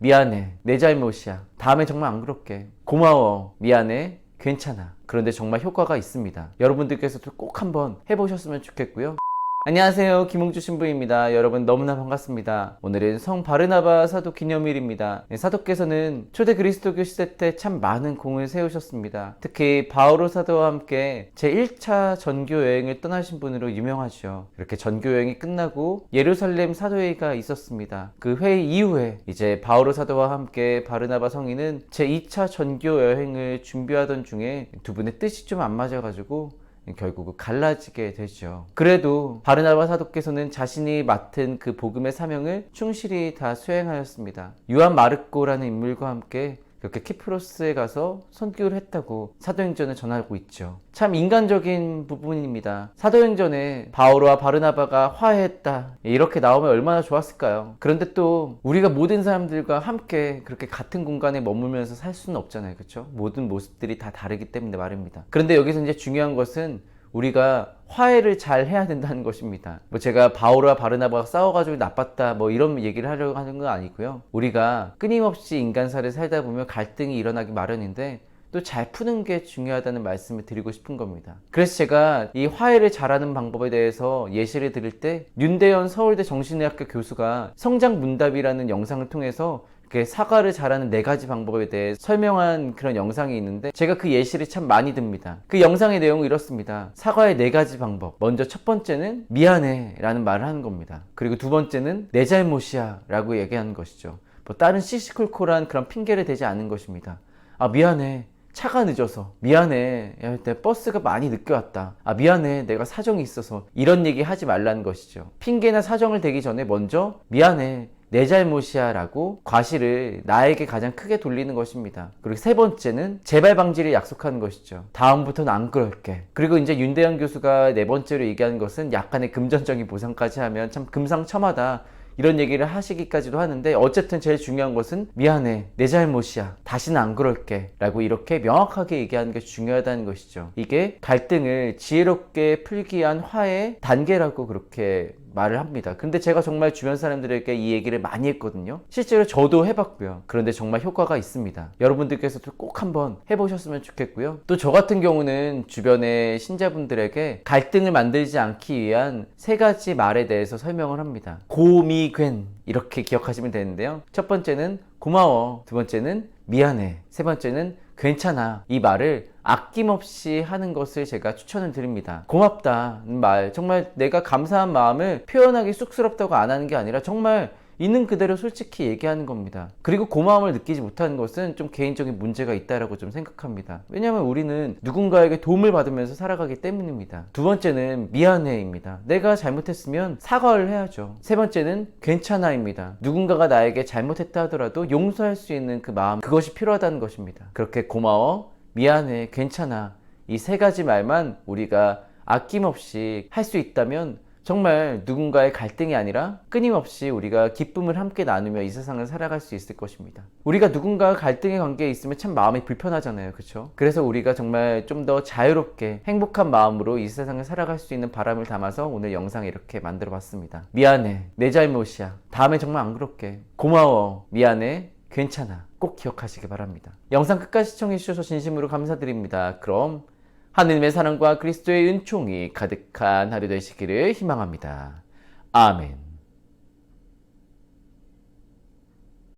미안해. 내 잘못이야. 다음에 정말 안 그럴게. 고마워. 미안해. 괜찮아. 그런데 정말 효과가 있습니다. 여러분들께서도 꼭 한번 해보셨으면 좋겠고요. 안녕하세요. 김홍주 신부입니다. 여러분 너무나 반갑습니다. 오늘은 성 바르나바 사도 기념일입니다. 사도께서는 초대 그리스도교 시대 때 참 많은 공을 세우셨습니다. 특히 바오로 사도와 함께 제1차 전교 여행을 떠나신 분으로 유명하죠. 이렇게 전교 여행이 끝나고 예루살렘 사도회의가 있었습니다. 그 회의 이후에 이제 바오로 사도와 함께 바르나바 성인은 제2차 전교 여행을 준비하던 중에 두 분의 뜻이 좀 안 맞아가지고 결국 갈라지게 되죠. 그래도 바르나바 사도께서는 자신이 맡은 그 복음의 사명을 충실히 다 수행하였습니다. 요한 마르코라는 인물과 함께 그렇게 키프로스에 가서 선교를 했다고 사도행전을 전하고 있죠. 참 인간적인 부분입니다. 사도행전에 바오로와 바르나바가 화해했다 이렇게 나오면 얼마나 좋았을까요? 그런데 또 우리가 모든 사람들과 함께 그렇게 같은 공간에 머물면서 살 수는 없잖아요. 그렇죠? 모든 모습들이 다 다르기 때문에 말입니다. 그런데 여기서 이제 중요한 것은 우리가 화해를 잘 해야 된다는 것입니다. 제가 바오로와 바르나바가 싸워가지고 나빴다 이런 얘기를 하려고 하는 건 아니고요. 우리가 끊임없이 인간사를 살다 보면 갈등이 일어나기 마련인데 또 잘 푸는 게 중요하다는 말씀을 드리고 싶은 겁니다. 그래서 제가 이 화해를 잘하는 방법에 대해서 예시를 드릴 때 윤대현 서울대 정신의학과 교수가 성장문답이라는 영상을 통해서 사과를 잘하는 4가지 방법에 대해 설명한 그런 영상이 있는데 제가 그 예시를 참 많이 듭니다. 그 영상의 내용은 이렇습니다. 사과의 4가지 방법. 먼저 첫 번째는 미안해 라는 말을 하는 겁니다. 그리고 두 번째는 내 잘못이야 라고 얘기하는 것이죠. 다른 시시콜콜한 그런 핑계를 대지 않는 것입니다. 미안해. 차가 늦어서. 미안해. 야, 내 버스가 많이 늦게 왔다. 미안해. 내가 사정이 있어서. 이런 얘기 하지 말라는 것이죠. 핑계나 사정을 대기 전에 먼저 미안해. 내 잘못이야 라고 과실을 나에게 가장 크게 돌리는 것입니다. 그리고 세 번째는 재발 방지를 약속하는 것이죠. 다음부터는 안 그럴게. 그리고 이제 윤대현 교수가 4번째로 얘기하는 것은 약간의 금전적인 보상까지 하면 참 금상첨화다 이런 얘기를 하시기까지도 하는데 어쨌든 제일 중요한 것은 미안해. 내 잘못이야. 다시는 안 그럴게 라고 이렇게 명확하게 얘기하는 게 중요하다는 것이죠. 이게 갈등을 지혜롭게 풀기 위한 화해 단계라고 그렇게 말을 합니다. 근데 제가 정말 주변 사람들에게 이 얘기를 많이 했거든요. 실제로 저도 해봤고요. 그런데 정말 효과가 있습니다. 여러분들께서도 꼭 한번 해보셨으면 좋겠고요. 또 저 같은 경우는 주변의 신자분들에게 갈등을 만들지 않기 위한 3가지 말에 대해서 설명을 합니다. 고미괸 이렇게 기억하시면 되는데요. 첫 번째는 고마워. 두 번째는 미안해. 세 번째는 괜찮아. 이 말을 아낌없이 하는 것을 제가 추천을 드립니다. 고맙다는 말, 정말 내가 감사한 마음을 표현하기 쑥스럽다고 안 하는 게 아니라 정말 있는 그대로 솔직히 얘기하는 겁니다. 그리고 고마움을 느끼지 못하는 것은 좀 개인적인 문제가 있다라고 좀 생각합니다. 왜냐하면 우리는 누군가에게 도움을 받으면서 살아가기 때문입니다. 두 번째는 미안해입니다. 내가 잘못했으면 사과를 해야죠. 세 번째는 괜찮아입니다. 누군가가 나에게 잘못했다 하더라도 용서할 수 있는 그 마음, 그것이 필요하다는 것입니다. 그렇게 고마워, 미안해, 괜찮아 이 3가지 말만 우리가 아낌없이 할 수 있다면 정말 누군가의 갈등이 아니라 끊임없이 우리가 기쁨을 함께 나누며 이 세상을 살아갈 수 있을 것입니다. 우리가 누군가와 갈등의 관계에 있으면 참 마음이 불편하잖아요. 그렇죠? 그래서 우리가 정말 좀 더 자유롭게 행복한 마음으로 이 세상을 살아갈 수 있는 바람을 담아서 오늘 영상 이렇게 만들어 봤습니다. 미안해. 내 잘못이야. 다음에 정말 안 그럴게. 고마워. 미안해. 괜찮아. 꼭 기억하시기 바랍니다. 영상 끝까지 시청해 주셔서 진심으로 감사드립니다. 그럼 하느님의 사랑과 그리스도의 은총이 가득한 하루 되시기를 희망합니다. 아멘.